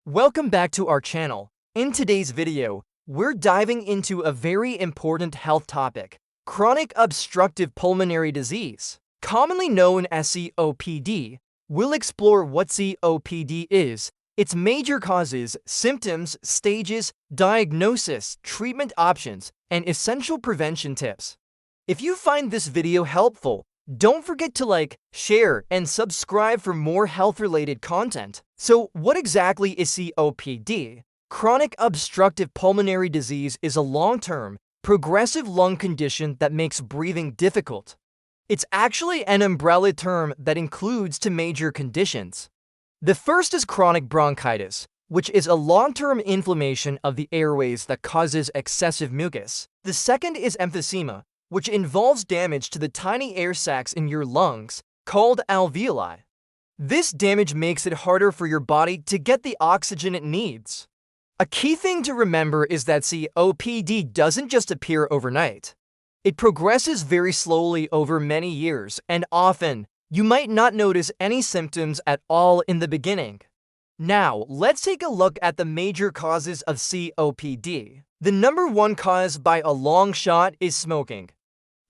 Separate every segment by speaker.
Speaker 1: Welcome back to our channel. In today's video, we're diving into a very important health topic, chronic obstructive pulmonary disease, commonly known as COPD. We'll explore what COPD is, its major causes, symptoms, stages, diagnosis, treatment options, and essential prevention tips. If you find this video helpful, don't forget to like, share, and subscribe for more health-related content. So, what exactly is COPD? Chronic obstructive pulmonary disease is a long-term, progressive lung condition that makes breathing difficult. It's actually an umbrella term that includes two major conditions. The first is chronic bronchitis, which is a long-term inflammation of the airways that causes excessive mucus. The second is emphysema, which involves damage to the tiny air sacs in your lungs, called alveoli. This damage makes it harder for your body to get the oxygen it needs. A key thing to remember is that COPD doesn't just appear overnight. It progresses very slowly over many years, and often, you might not notice any symptoms at all in the beginning. Now, let's take a look at the major causes of COPD. The number one cause by a long shot is smoking.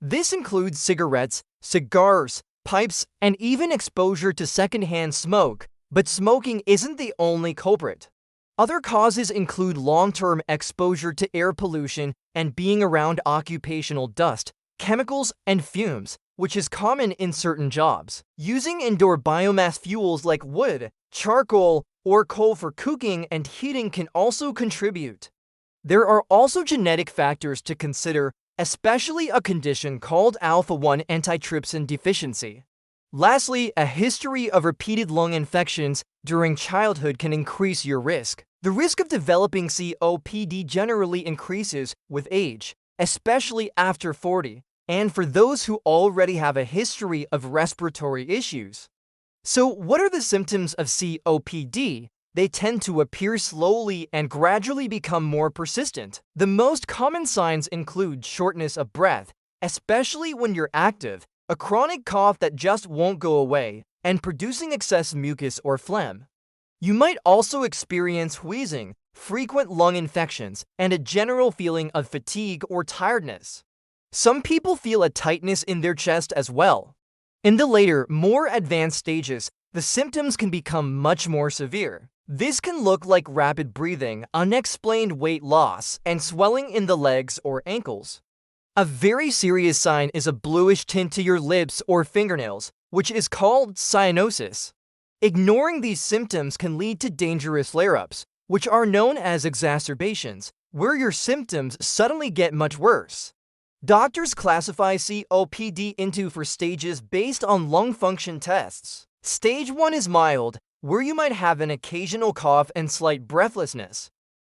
Speaker 1: This includes cigarettes, cigars, pipes, and even exposure to secondhand smoke, but smoking isn't the only culprit. Other causes include long-term exposure to air pollution and being around occupational dust, chemicals, and fumes, which is common in certain jobs. Using indoor biomass fuels like wood, charcoal, or coal for cooking and heating can also contribute. There are also genetic factors to consider, especially a condition called alpha-1 antitrypsin deficiency. Lastly, a history of repeated lung infections during childhood can increase your risk. The risk of developing COPD generally increases with age, especially after 40, and for those who already have a history of respiratory issues. So, what are the symptoms of COPD? They tend to appear slowly and gradually become more persistent. The most common signs include shortness of breath, especially when you're active, a chronic cough that just won't go away, and producing excess mucus or phlegm. You might also experience wheezing, frequent lung infections, and a general feeling of fatigue or tiredness. Some people feel a tightness in their chest as well. In the later, more advanced stages, the symptoms can become much more severe. This can look like rapid breathing, unexplained weight loss, and swelling in the legs or ankles. A very serious sign is a bluish tint to your lips or fingernails, which is called cyanosis. Ignoring these symptoms can lead to dangerous flare-ups, which are known as exacerbations, where your symptoms suddenly get much worse. Doctors classify COPD into four stages based on lung function tests. Stage 1 is mild, where you might have an occasional cough and slight breathlessness.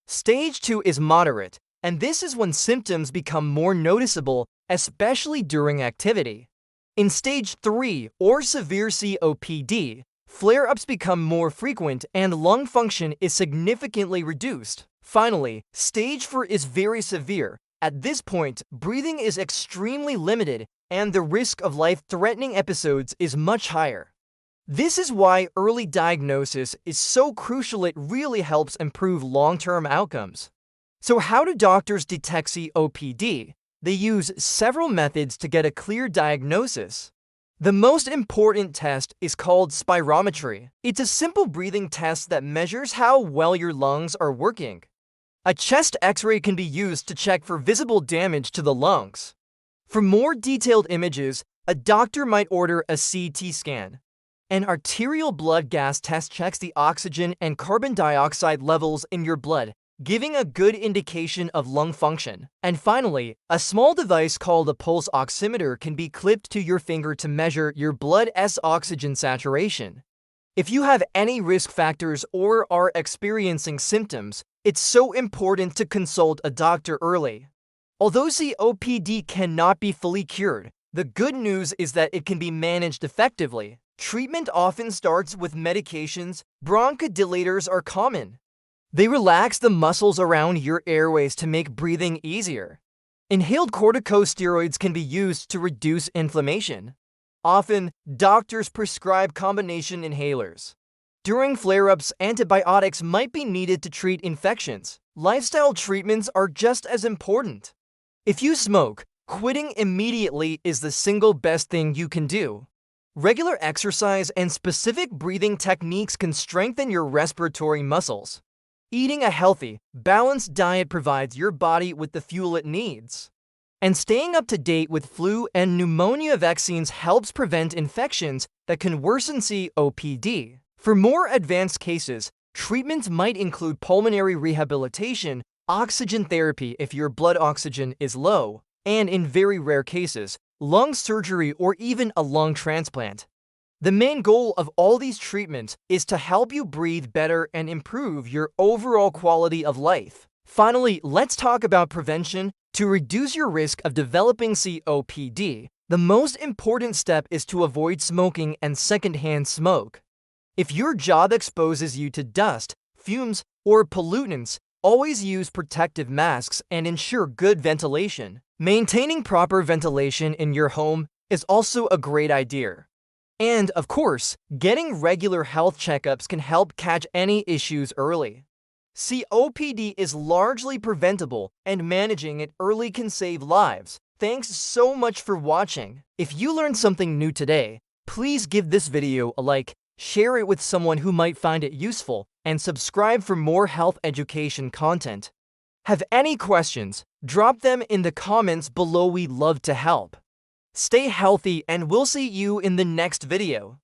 Speaker 1: Stage 2 is moderate, and this is when symptoms become more noticeable, especially during activity. In Stage 3, or severe COPD, flare-ups become more frequent and lung function is significantly reduced. Finally, Stage 4 is very severe. At this point, breathing is extremely limited, and the risk of life-threatening episodes is much higher. This is why early diagnosis is so crucial. It really helps improve long-term outcomes. So how do doctors detect COPD? They use several methods to get a clear diagnosis. The most important test is called spirometry. It's a simple breathing test that measures how well your lungs are working. A chest X-ray can be used to check for visible damage to the lungs. For more detailed images, a doctor might order a CT scan. An arterial blood gas test checks the oxygen and carbon dioxide levels in your blood, giving a good indication of lung function. And finally, a small device called a pulse oximeter can be clipped to your finger to measure your blood's oxygen saturation. If you have any risk factors or are experiencing symptoms, it's so important to consult a doctor early. Although COPD cannot be fully cured, the good news is that it can be managed effectively. Treatment often starts with medications. Bronchodilators are common. They relax the muscles around your airways to make breathing easier. Inhaled corticosteroids can be used to reduce inflammation. Often, doctors prescribe combination inhalers. During flare-ups, antibiotics might be needed to treat infections. Lifestyle treatments are just as important. If you smoke, quitting immediately is the single best thing you can do. Regular exercise and specific breathing techniques can strengthen your respiratory muscles. Eating a healthy, balanced diet provides your body with the fuel it needs. And staying up to date with flu and pneumonia vaccines helps prevent infections that can worsen COPD. For more advanced cases, treatments might include pulmonary rehabilitation, oxygen therapy if your blood oxygen is low, and in very rare cases, lung surgery or even a lung transplant. The main goal of all these treatments is to help you breathe better and improve your overall quality of life. Finally, let's talk about prevention. To reduce your risk of developing COPD, the most important step is to avoid smoking and secondhand smoke. If your job exposes you to dust, fumes, or pollutants, always use protective masks and ensure good ventilation. Maintaining proper ventilation in your home is also a great idea. And, of course, getting regular health checkups can help catch any issues early. COPD is largely preventable, and managing it early can save lives. Thanks so much for watching. If you learned something new today, please give this video a like, share it with someone who might find it useful, and subscribe for more health education content. Have any questions? Drop them in the comments below. We'd love to help. Stay healthy, and we'll see you in the next video.